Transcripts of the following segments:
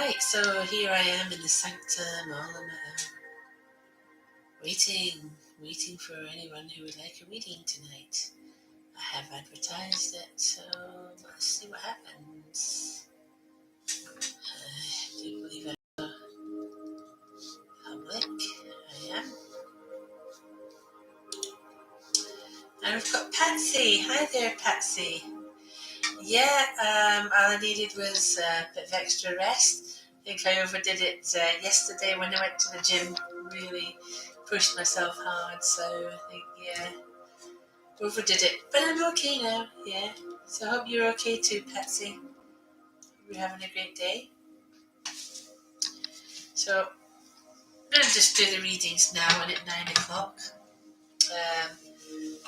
Right, so here I am in the sanctum, all on my own, waiting for anyone who would like a reading tonight. I have advertised it, so let's see what happens. I do believe I'm public. I am. And we've got Patsy. Hi there, Patsy. Yeah, all I needed was a bit of extra rest. I think I overdid it yesterday when I went to the gym. Really pushed myself hard, so I think, yeah, overdid it. But I'm okay now, yeah. So I hope you're okay too, Patsy. You're having a great day. So I'm going to just do the readings now and at 9 o'clock. Um,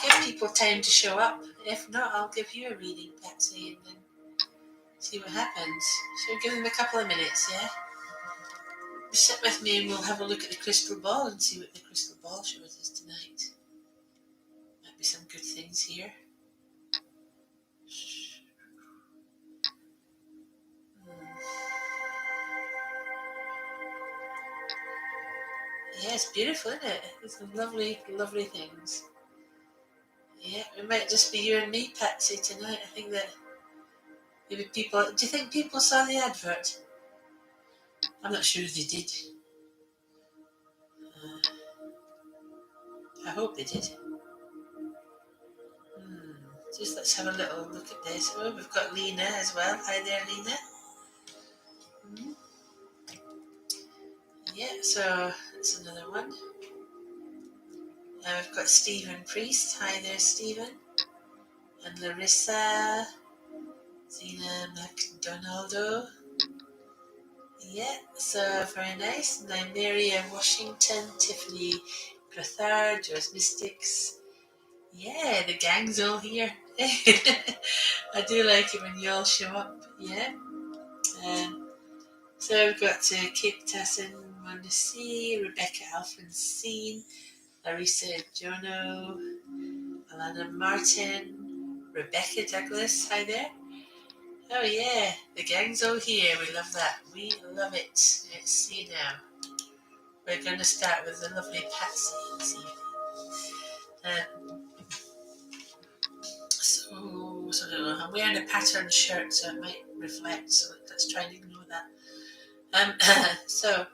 give people time to show up. If not, I'll give you a reading, Patsy, and then see what happens. So give them a couple of minutes, yeah? Sit with me and we'll have a look at the crystal ball and see what the crystal ball shows us tonight. Might be some good things here. Yeah, it's beautiful, isn't it? There's some lovely, lovely things. Yeah, it might just be you and me, Patsy, tonight. I think that maybe people. Do you think people saw the advert? I'm not sure if they did. I hope they did. Just let's have a little look at this. Oh, we've got Lena as well. Hi there, Lena. Yeah, so that's another one. We've got Stephen Priest. Hi there, Stephen. And Larissa. Zena McDonaldo. Yeah, so very nice. Nymeria Washington, Tiffany Grathard, Joe's Mystics. Yeah, the gang's all here. I do like it when you all show up. Yeah. So we've got Kate Tassin, Wanda C, Rebecca Alphonsine, Larissa Jono, Alana Martin, Rebecca Douglas. Hi there. Oh yeah, the gang's all here. We love that. We love it. Let's see now. We're going to start with the lovely Patsy this evening. So I don't know. I'm wearing a patterned shirt, so it might reflect. So let's try and ignore that. So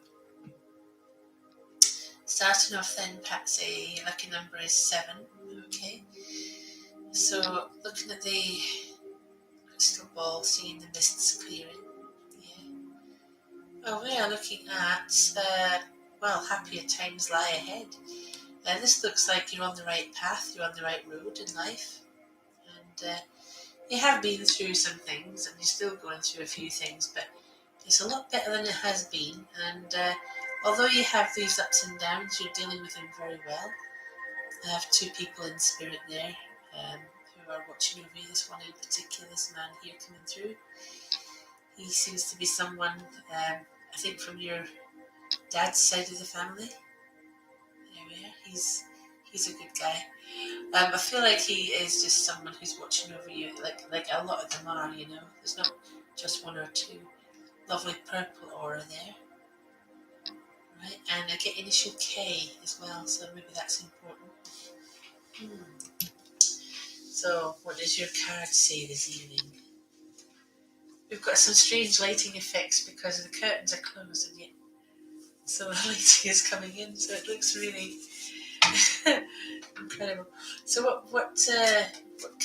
starting off then, Patsy, your lucky number is 7. Okay. So looking at the crystal ball, seeing the mists clearing. Yeah. Well, we are looking at happier times lie ahead. This looks like you're on the right path, you're on the right road in life, and you have been through some things, and you're still going through a few things, but it's a lot better than it has been. And although you have these ups and downs, you're dealing with them very well. I have 2 people in spirit there who are watching over you. This one in particular, this man here coming through. He seems to be someone, I think, from your dad's side of the family. There we are. He's a good guy. I feel like he is just someone who's watching over you, like a lot of them are. There's not just 1 or 2. Lovely purple aura there, right? And I get initial K as well, so maybe that's important. So, what does your card say this evening? We've got some strange lighting effects because the curtains are closed, and yet some lighting is coming in, so it looks really incredible. So what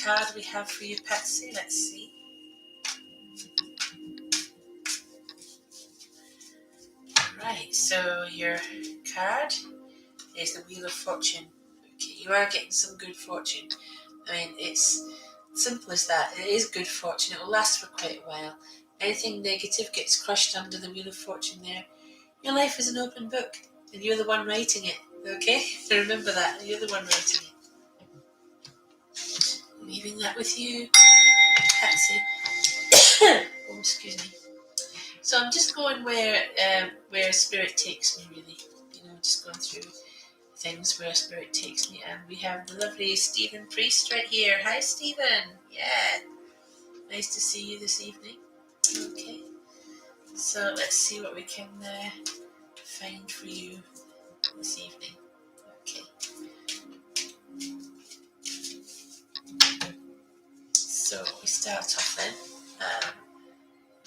card we have for you, Patsy? Let's see. Right, so your card is the Wheel of Fortune. Okay, you are getting some good fortune. I mean, it's simple as that. It is good fortune. It will last for quite a while. Anything negative gets crushed under the Wheel of Fortune there. Your life is an open book, and you're the one writing it, okay? So remember that. You're the one writing it. Leaving that with you, Patsy. Oh, excuse me. So I'm just going where spirit takes me, really. Just going through things where spirit takes me, and we have the lovely Stephen Priest right here. Hi, Stephen. Yeah, nice to see you this evening. Okay. So let's see what we can find for you this evening. Okay. So we start off then.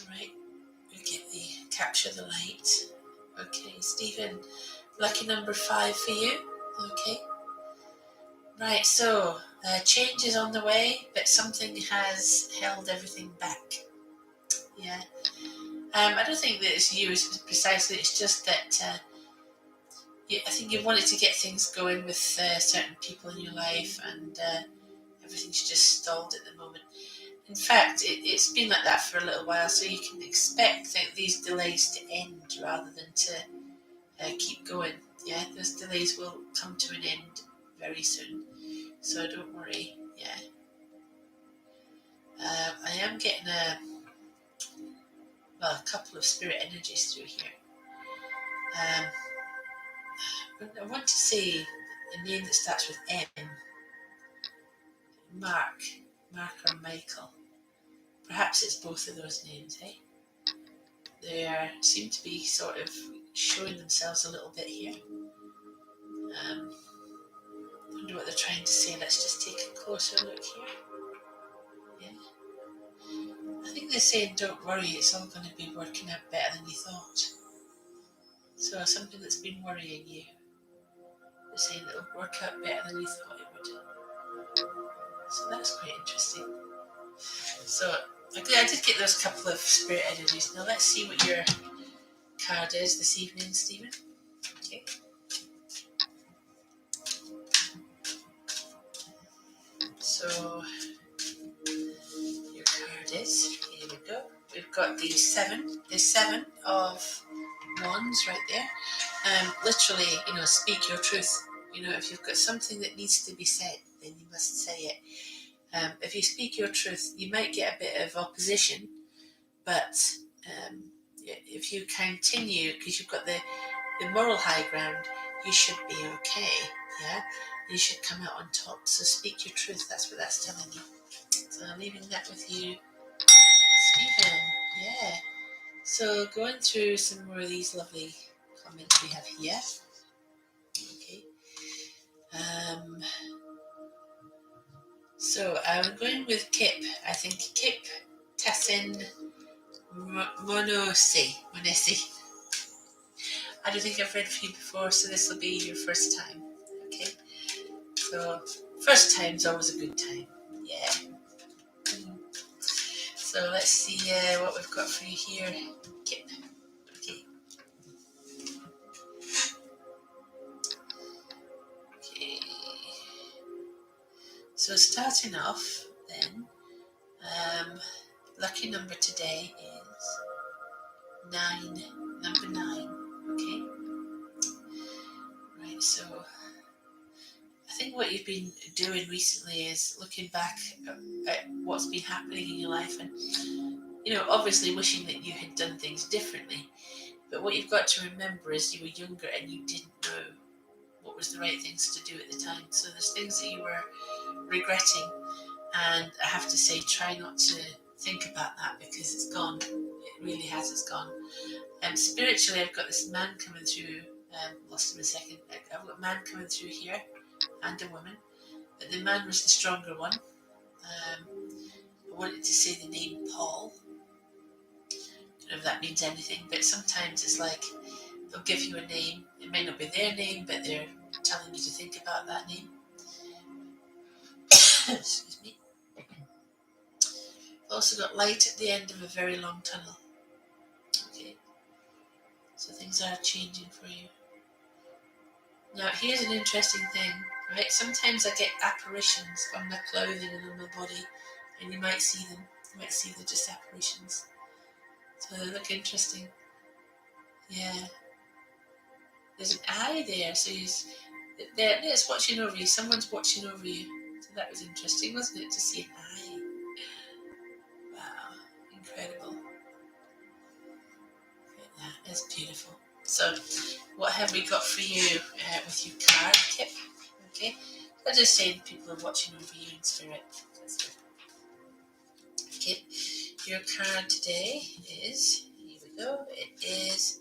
Right, we get the capture the light. Okay, Stephen, lucky number 5 for you. Okay. Right, so change is on the way, but something has held everything back. Yeah. I don't think that it's you precisely. It's just that I think you wanted to get things going with certain people in your life, and everything's just stalled at the moment. In fact, it's been like that for a little while, so you can expect these delays to end rather than to keep going. Yeah, those delays will come to an end very soon, so don't worry. Yeah, I am getting a couple of spirit energies through here. I want to say a name that starts with M. Mark or Michael. Perhaps it's both of those names, eh? They seem to be sort of showing themselves a little bit here. I wonder what they're trying to say. Let's just take a closer look here. Yeah. I think they're saying, don't worry, it's all going to be working out better than you thought. So something that's been worrying you, they're saying it'll work out better than you thought it would. So that's quite interesting. So I did get those couple of spirit energies. Now let's see what your card is this evening, Stephen. Okay. So your card is, here we go. We've got the seven of wands right there. Literally, speak your truth. If you've got something that needs to be said, then you must say it. If you speak your truth, you might get a bit of opposition, but if you continue, because you've got the moral high ground, you should be okay. Yeah, you should come out on top. So speak your truth. That's what that's telling you. So I'm leaving that with you, Stephen. Yeah. So going through some more of these lovely comments we have here. Okay. So I'm going with Kip. I think Kip Tassin Monesi. I don't think I've read for you before, so this will be your first time. Okay. So first time's always a good time. Yeah. So let's see what we've got for you here, Kip. Okay. Okay. So starting off then, lucky number today is 9, number 9. Okay. Right. So I think what you've been doing recently is looking back at what's been happening in your life, and obviously wishing that you had done things differently. But what you've got to remember is you were younger and you didn't know what was the right things to do at the time. So there's things that you were regretting, and I have to say, try not to think about that because it's gone. It really has. It's gone. And spiritually, I've got this man coming through. Lost him a second. I've got a man coming through here, and a woman. But the man was the stronger one. I wanted to say the name Paul. I don't know if that means anything, but sometimes it's like they'll give you a name. It may not be their name, but they're telling you to think about that name. Excuse me. I've also got light at the end of a very long tunnel. Okay. So things are changing for you. Now, here's an interesting thing, right? Sometimes I get apparitions on my clothing and on my body, and you might see them. You might see they're just apparitions. So they look interesting. Yeah. There's an eye there, so it's watching over you. Someone's watching over you. So that was interesting, wasn't it, to see an eye? Wow, incredible. That is beautiful. So, what have we got for you with your card, Kip? Okay, I'm just saying people are watching over you in spirit. Okay, your card today is, here we go. It is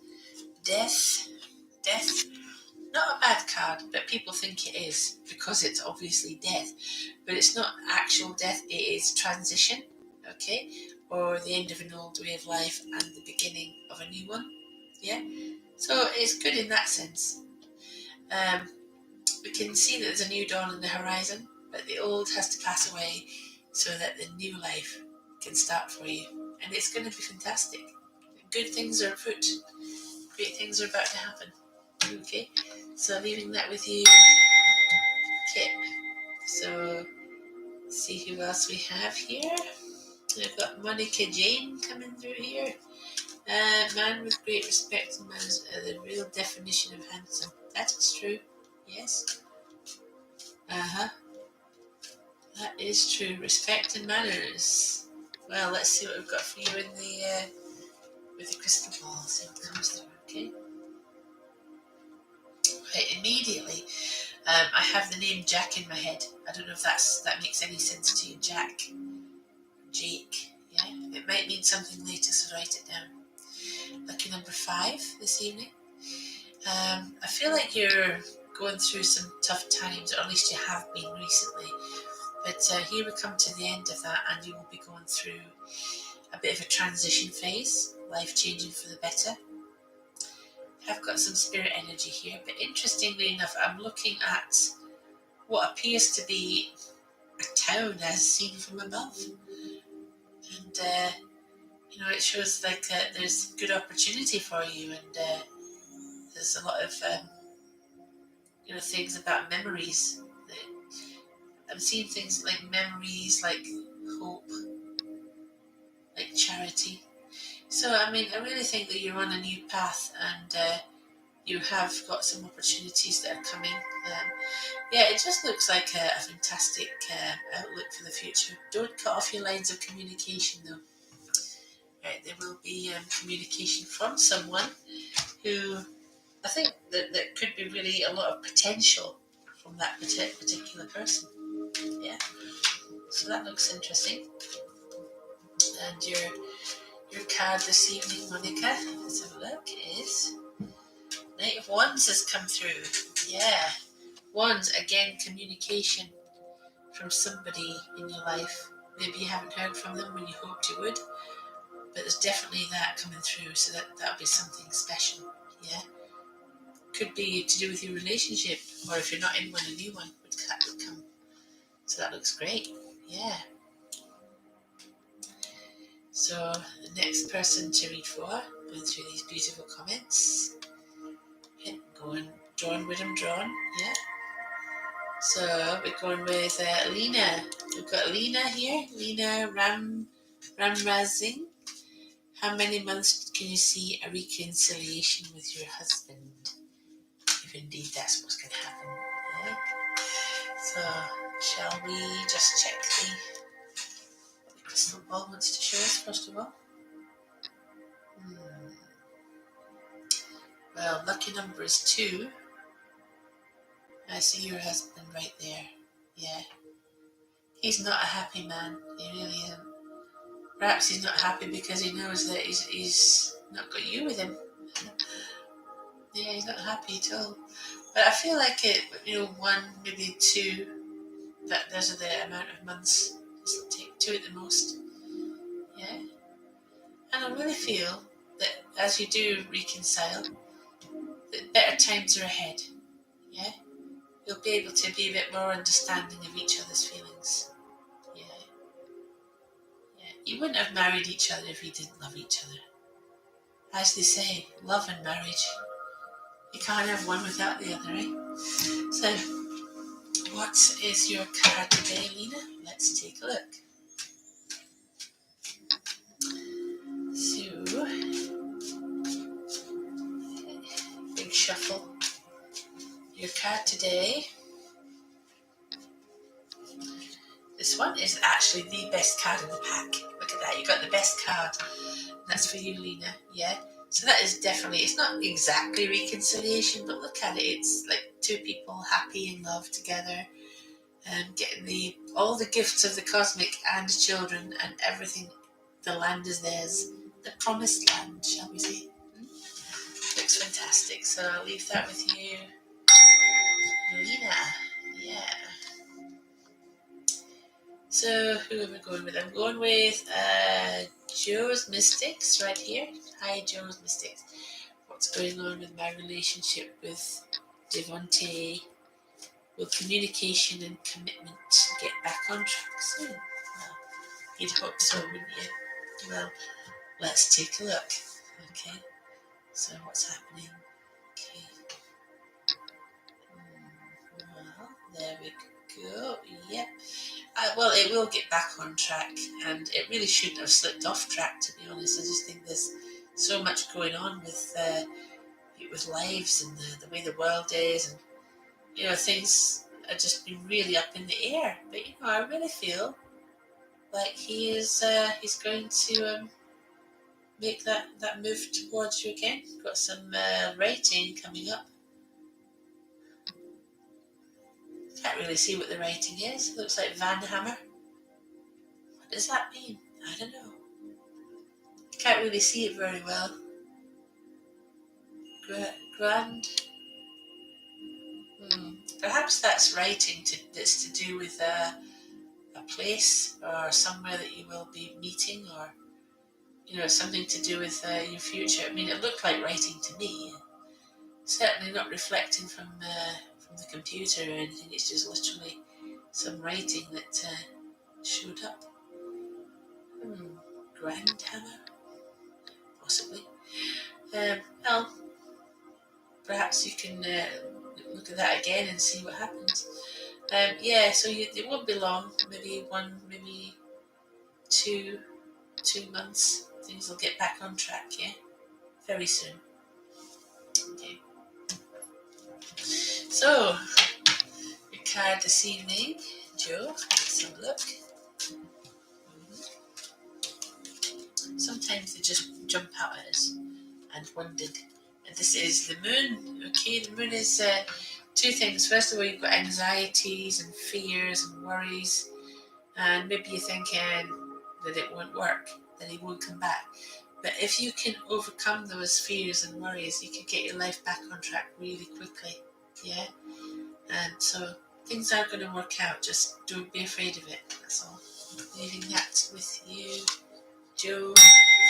death. Death. Not a bad card, but people think it is because it's obviously death. But it's not actual death, it is transition, okay? Or the end of an old way of life and the beginning of a new one, yeah? So it's good in that sense. We can see that there's a new dawn on the horizon, but the old has to pass away so that the new life can start for you. And it's going to be fantastic. Good things are afoot. Great things are about to happen. Okay, so leaving that with you, Kip. So, let's see who else we have here. We've got Monica Jane coming through here. Man with great respect and manners are the real definition of handsome. That is true. Yes. Uh-huh. That is true. Respect and manners. Well, let's see what we've got for you in the with the crystal ball. See what comes through. Okay. Right. Immediately, I have the name Jack in my head. I don't know if that makes any sense to you, Jack. Jake. Yeah. It might mean something later, so write it down. Lucky number 5 this evening. I feel like you're going through some tough times, or at least you have been recently. But here we come to the end of that, and you will be going through a bit of a transition phase, life changing for the better. I've got some spirit energy here, but interestingly enough, I'm looking at what appears to be a town as seen from above. And, it shows like there's good opportunity for you, and there's a lot of, things about memories. I'm seeing things like memories, like hope, like charity. So, I really think that you're on a new path, and you have got some opportunities that are coming. It just looks like a fantastic outlook for the future. Don't cut off your lines of communication, though. Right, there will be communication from someone who I think that could be really a lot of potential from that particular person. Yeah, so that looks interesting. And your card this evening, Monica, let's have a look, is Knight of Wands has come through. Yeah, Wands, again, communication from somebody in your life. Maybe you haven't heard from them when you hoped you would, but there's definitely that coming through, so that'll be something special. Yeah, could be to do with your relationship, or if you're not in one, a new one would come. So that looks great. Yeah. So the next person to read for, going through these beautiful comments. Yeah, going drawn with them drawn. Yeah. So we're going with Lena. We've got Lena here. Lena Ramrazing. How many months can you see a reconciliation with your husband? If indeed that's what's going to happen. Yeah. So shall we just check what the crystal ball wants to show us first of all? Well, lucky number is 2. I see your husband right there. Yeah. He's not a happy man. He really isn't. Perhaps he's not happy because he knows that he's not got you with him. Yeah, he's not happy at all. But I feel like 1, maybe 2, that those are the amount of months. Just take 2 at the most. Yeah. And I really feel that as you do reconcile, that better times are ahead. Yeah. You'll be able to be a bit more understanding of each other's feelings. Yeah. Yeah. You wouldn't have married each other if you didn't love each other. As they say, love and marriage. You can't have one without the other, eh? So, what is your card today, Lena? Let's take a look. So, big shuffle. Your card today. This one is actually the best card in the pack. Look at that, you got the best card. That's for you, Lena. Yeah. So that is definitely, it's not exactly reconciliation, but look at it. It's like 2 people happy in love together and getting all the gifts of the cosmic and children and everything. The land is theirs. the promised land, shall we say. Looks fantastic, so I'll leave that with you. Lena, yeah. So who am I going with? I'm going with Joe's Mystics right here. Hi, Joe's Mystics. What's going on with my relationship with Devontae? Will communication and commitment get back on track soon? Well, you'd hope so, wouldn't you? Well, let's take a look. Okay, so what's happening? Okay. Well, there we go. Yep. Well, it will get back on track, and it really shouldn't have slipped off track, to be honest. I just think there's so much going on with lives and the way the world is, and things are just been really up in the air. But I really feel like he's going to make that move towards you again. Got some rating coming up. Can't really see what the rating is. Looks like Van Hammer. What does that mean? I don't know. Can't really see it very well. Grand. Perhaps that's writing that's to do with a place or somewhere that you will be meeting, or something to do with your future. I mean, it looked like writing to me. Certainly not reflecting from the computer or anything. It's just literally some writing that showed up. Grand Hammer, possibly. Well, perhaps you can look at that again and see what happens. Yeah, so it won't be long. Maybe 2 months. Things will get back on track. Yeah, very soon. Okay. So, your card this evening, Joe. Let's have a look. Sometimes they just jump out at us and wondered. And this is the moon. Okay, the moon is two things. First of all, you've got anxieties and fears and worries, and maybe you're thinking that it won't work, that he won't come back. But if you can overcome those fears and worries, you can get your life back on track really quickly. Yeah, and so things are going to work out. Just don't be afraid of it. That's all. Leaving that with you, Joe,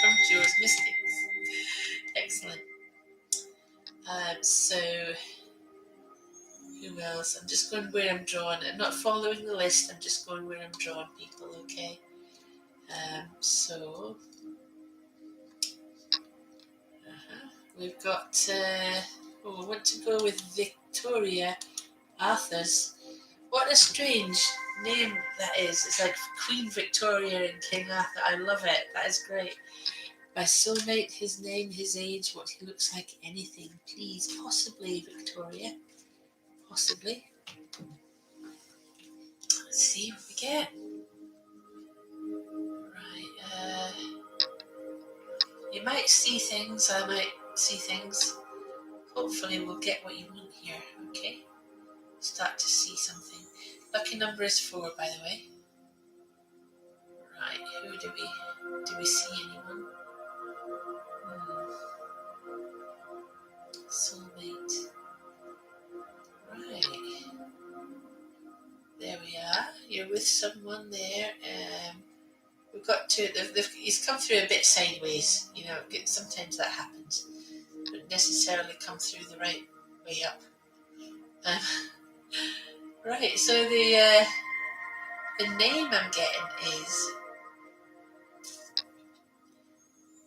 from Joe's Mystics. Excellent. So who else? I'm just going where I'm drawn. I'm not following the list. I'm just going where I'm drawn, people. Okay. So we've got. I want to go with Victoria Arthur's. What a strange name that is. It's like Queen Victoria and King Arthur. I love it. That is great. My soulmate, his name, his age, what he looks like, anything. Please, possibly, Victoria. Possibly. Let's see what we get. Right. You might see things. I might see things. Hopefully we'll get what you want here. Okay. Start to see something. Lucky number is 4, by the way. Right. Who do we see anyone? Soulmate. Right. There we are. You're with someone there. We've got to. He's come through a bit sideways. Sometimes that happens. Don't necessarily come through the right way up. Right. So the name I'm getting is.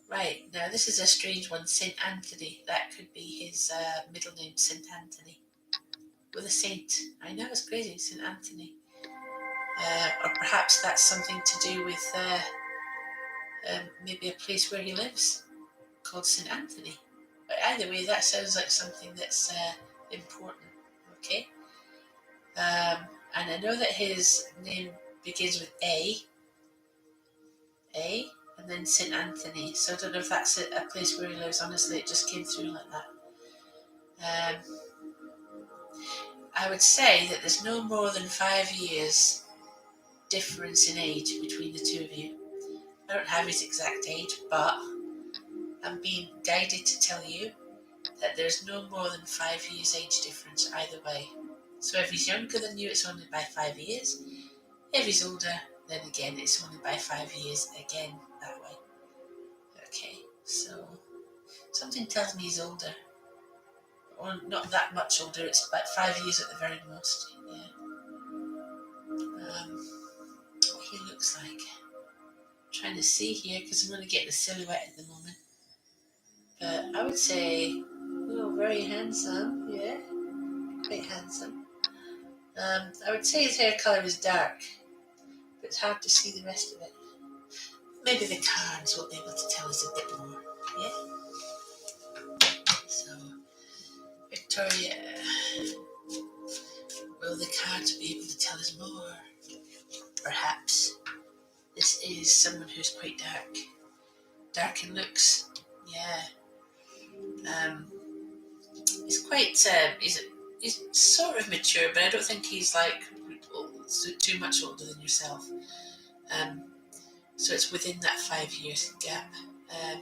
Right, now this is a strange one, St. Anthony. That could be his middle name, St. Anthony. With a saint. I know, it's crazy, St. Anthony. Or perhaps that's something to do with maybe a place where he lives, called St. Anthony. But either way, that sounds like something that's important, okay? And I know that his name begins with A, and then St. Anthony. So I don't know if that's a place where he lives. Honestly, it just came through like that. I would say that there's no more than 5 years difference in age between the two of you. I don't have his exact age, but I'm being guided to tell you that there's no more than 5 years age difference either way. So if he's younger than you, it's only by 5 years. If he's older, then again, it's only by 5 years again that way. Okay, so something tells me he's older. Or not that much older, it's about 5 years at the very most. Yeah. What he looks like. I'm trying to see here because I'm only getting a silhouette at the moment. But I would say, oh, very handsome, yeah, quite handsome. I would say his hair colour is dark, but it's hard to see the rest of it. Maybe the cards will be able to tell us a bit more, yeah? So, Victoria, will the cards be able to tell us more? Perhaps this is someone who's quite dark in looks, yeah. He's quite, he's sort of mature, but I don't think he's like too much older than yourself. So it's within that 5 years gap.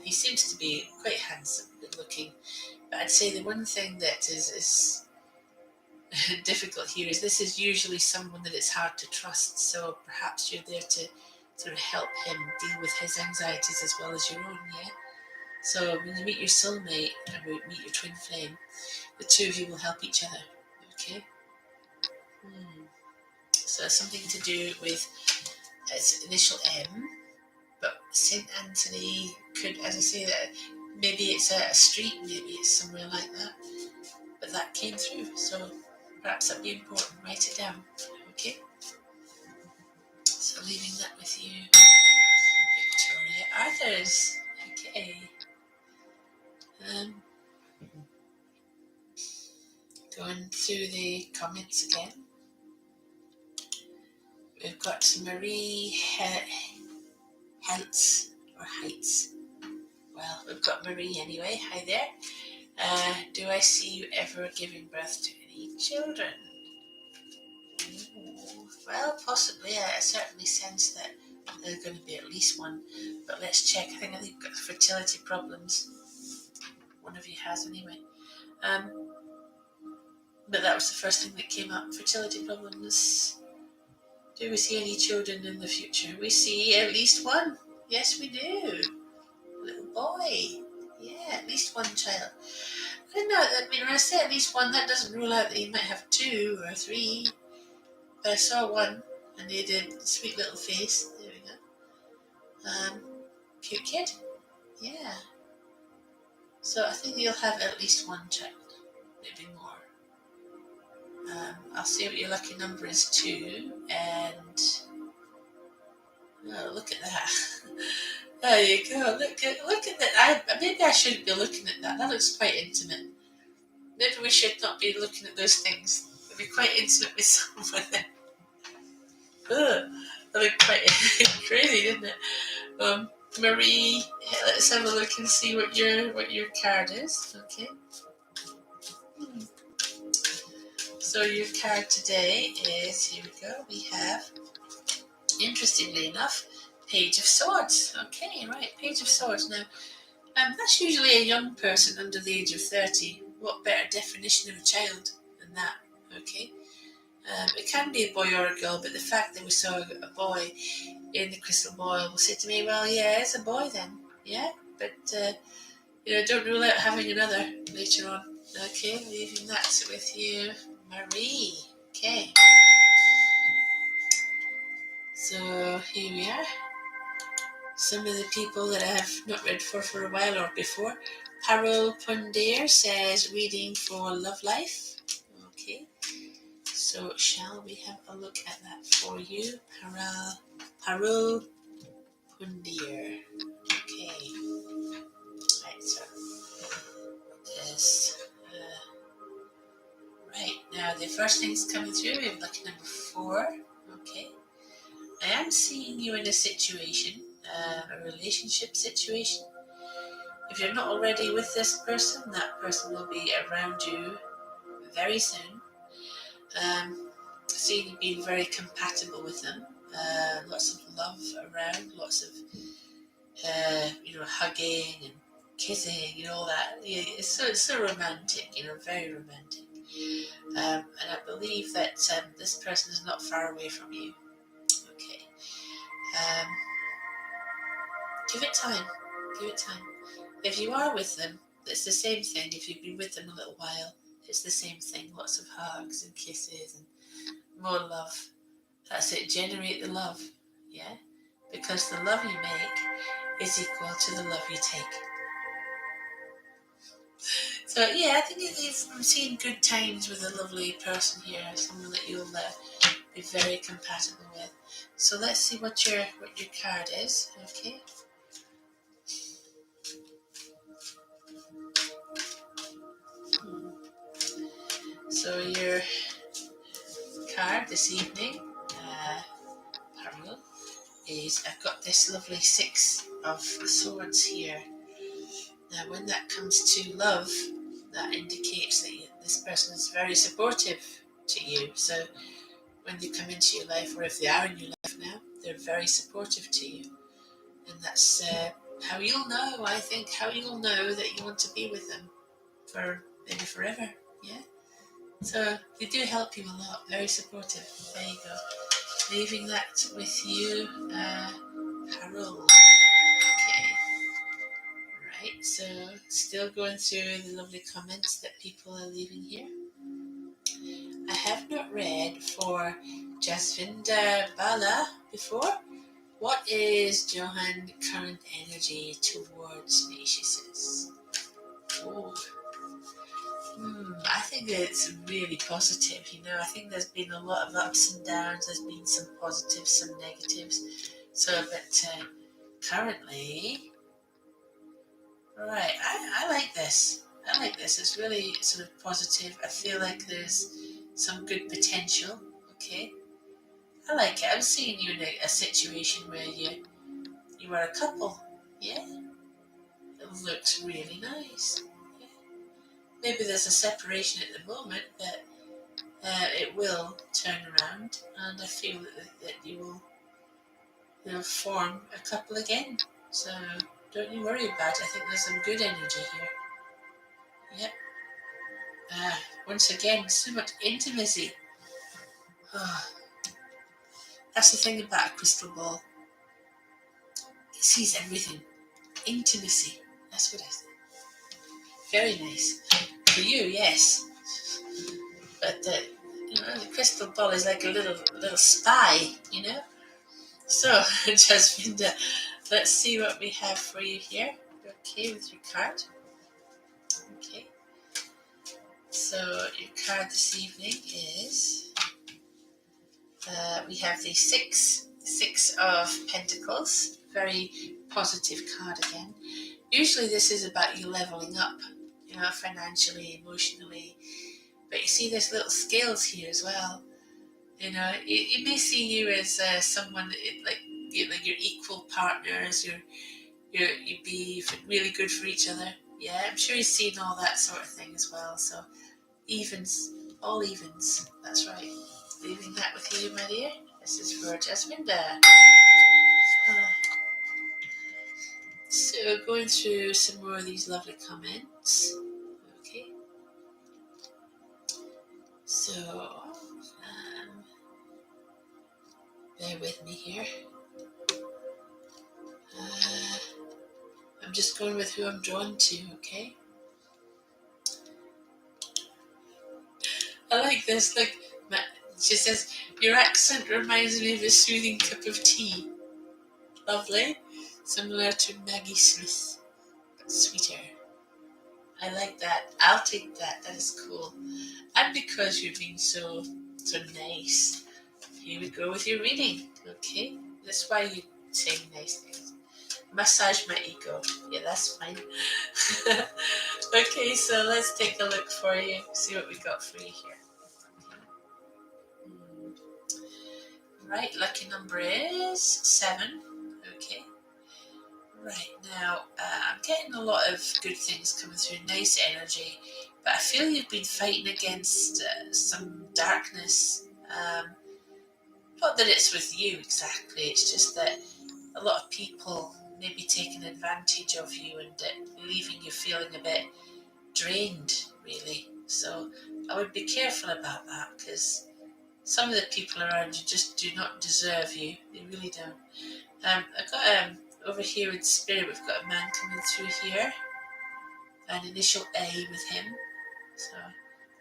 He seems to be quite handsome, good looking, but I'd say the one thing that is difficult here is this is usually someone that it's hard to trust. So perhaps you're there to sort of help him deal with his anxieties as well as your own, yeah. So when you meet your soulmate or meet your twin flame, the two of you will help each other. Okay. So something to do with its initial M, but St. Anthony could, as I say, that maybe it's a street, maybe it's somewhere like that. But that came through, so perhaps that'd be important. Write it down. Okay. So leaving that with you, Victoria. Others. Okay. Going through the comments again. We've got Marie Heights or Heights. Well, we've got Marie anyway. Hi there. Do I see you ever giving birth to any children? Ooh, well, possibly. I certainly sense that there's going to be at least one. But let's check. I think you've got fertility problems. One of you has anyway. But that was the first thing that came up. Fertility problems. Do we see any children in the future? We see at least one. Yes, we do. Little boy. Yeah, at least one child. I don't know. I mean, when I say at least one, that doesn't rule out that you might have 2 or 3. But I saw one, and he did a sweet little face. There we go. Cute kid. Yeah. So I think you'll have at least one child, maybe more. I'll see what your lucky number is too, and oh, look at that. There you go. Look at that. Maybe I shouldn't be looking at that. That looks quite intimate. Maybe we should not be looking at those things. It'd be quite intimate with someone. That'd be quite crazy, isn't it? Marie, let's have a look and see what your card is. Okay. So your card today is, here we go. We have, interestingly enough, Page of Swords. Okay, right, Page of Swords. Now, that's usually a young person under the age of 30. What better definition of a child than that? Okay. It can be a boy or a girl, but the fact that we saw a boy in the crystal ball will say to me, well, yeah, it's a boy then. Yeah, but, don't rule out having another later on. Okay, leaving that with you, Marie. Okay. So here we are. Some of the people that I have not read for a while or before. Parul Pundir says, reading for love life. Okay. So shall we have a look at that for you? Parul Pundir. Okay. Right, so this. Right, now the first thing's coming through, we have lucky number 4. Okay. I am seeing you in a situation, a relationship situation. If you're not already with this person, that person will be around you very soon. Seeing you being very compatible with them. Lots of love around, lots of, hugging and kissing, all that. Yeah, it's so romantic, very romantic. And I believe that this person is not far away from you. Okay. Um, give it time. Give it time. If you are with them, it's the same thing. If you've been with them a little while, it's the same thing. Lots of hugs and kisses and more love. That's it. Generate the love. Yeah? Because the love you make is equal to the love you take. So yeah, I think I'm seeing good times with a lovely person here, someone that you'll be very compatible with. So let's see what your card is. Okay. So your card this evening, Parallel, is I've got this lovely 6 of Swords here. Now, when that comes to love, that indicates that this person is very supportive to you. So when they come into your life, or if they are in your life now, they're very supportive to you. And that's how you'll know, I think, how you'll know that you want to be with them for maybe forever. Yeah. So they do help you a lot, very supportive. There you go. Leaving that with you, Carol. Okay. Right, so still going through the lovely comments that people are leaving here. I have not read for Jasvinder Bala before. What is Johan current energy towards me, she says. Oh. I think it's really positive, I think there's been a lot of ups and downs, there's been some positives, some negatives. So, but currently, right, I like this. I like this. It's really sort of positive. I feel like there's some good potential. Okay. I like it. I'm seeing you in a situation where you are a couple. Yeah. It looks really nice. Yeah. Maybe there's a separation at the moment, but it will turn around, and I feel that you will form a couple again. So don't you worry about it. I think there's some good energy here. Yep. Once again, so much intimacy. That's the thing about a crystal ball. It sees everything. Intimacy. That's what I think. Very nice. For you, yes. But the crystal ball is like a little spy. So, Jasminda, let's see what we have for you here. Okay, with your card. Okay. So your card this evening is we have the six of Pentacles. Very positive card again. Usually this is about you leveling up, financially, emotionally. But you see there's little scales here as well. It may see you as someone like your equal partners. You'd be really good for each other. Yeah, I'm sure he's seen all that sort of thing as well. So evens, all evens. That's right. Leaving that with you, my dear. This is for Jasminda. So going through some more of these lovely comments. Okay. So bear with me here. I'm just going with who I'm drawn to, okay? I like this. Like, she says, your accent reminds me of a soothing cup of tea. Lovely. Similar to Maggie Smith, but sweeter. I like that. I'll take that. That is cool. And because you're being so nice, here we go with your reading. Okay? That's why you say nice things. Massage my ego. Yeah, that's fine. Okay, so let's take a look for you. See what we got for you here. Right, lucky number is 7. Okay. Right, now I'm getting a lot of good things coming through, nice energy, but I feel you've been fighting against some darkness. Not that it's with you exactly, it's just that a lot of people maybe taking advantage of you and leaving you feeling a bit drained, really. So I would be careful about that, because some of the people around you just do not deserve you. They really don't. I've got over here with Spirit, we've got a man coming through here, an initial A with him. So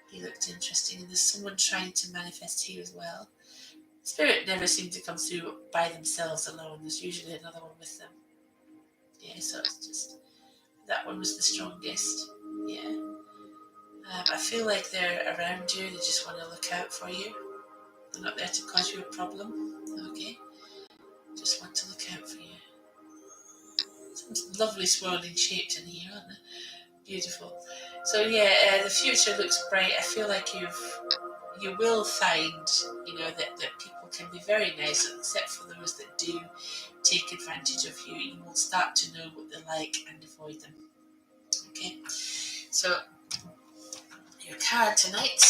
he looked interesting, and there's someone trying to manifest here as well. Spirit never seems to come through by themselves alone. There's usually another one with them. Yeah, so it's just that one was the strongest. Yeah. I feel like they're around you. They just want to look out for you. They're not there to cause you a problem. Okay. Just want to look out for you. Some lovely swirling shapes in here, aren't there? Beautiful. So yeah, the future looks bright. I feel like you will find, that people can be very nice, except for those that do take advantage of you. You will start to know what they're like and avoid them. Okay. So your card tonight,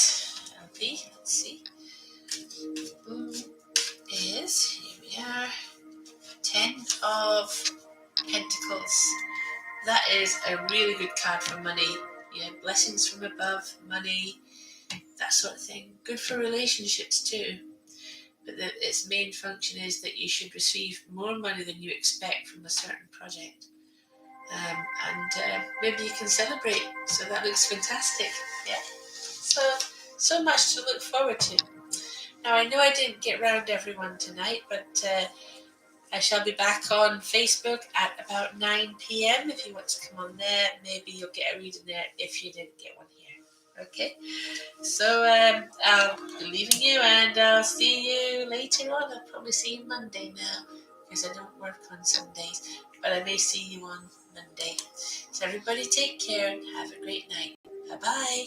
LP. Let's see. Is here we are. 10 of Pentacles. That is a really good card for money. Yeah, blessings from above, money, that sort of thing. Good for relationships too. But its main function is that you should receive more money than you expect from a certain project. And maybe you can celebrate. So that looks fantastic. Yeah. So much to look forward to. Now, I know I didn't get round everyone tonight, but I shall be back on Facebook at about 9 p.m. If you want to come on there, maybe you'll get a reading there if you didn't get one here. Okay, so I'll be leaving you, and I'll see you later on. I'll probably see you Monday now, because I don't work on Sundays, but I may see you on Monday. So everybody take care and have a great night. Bye-bye.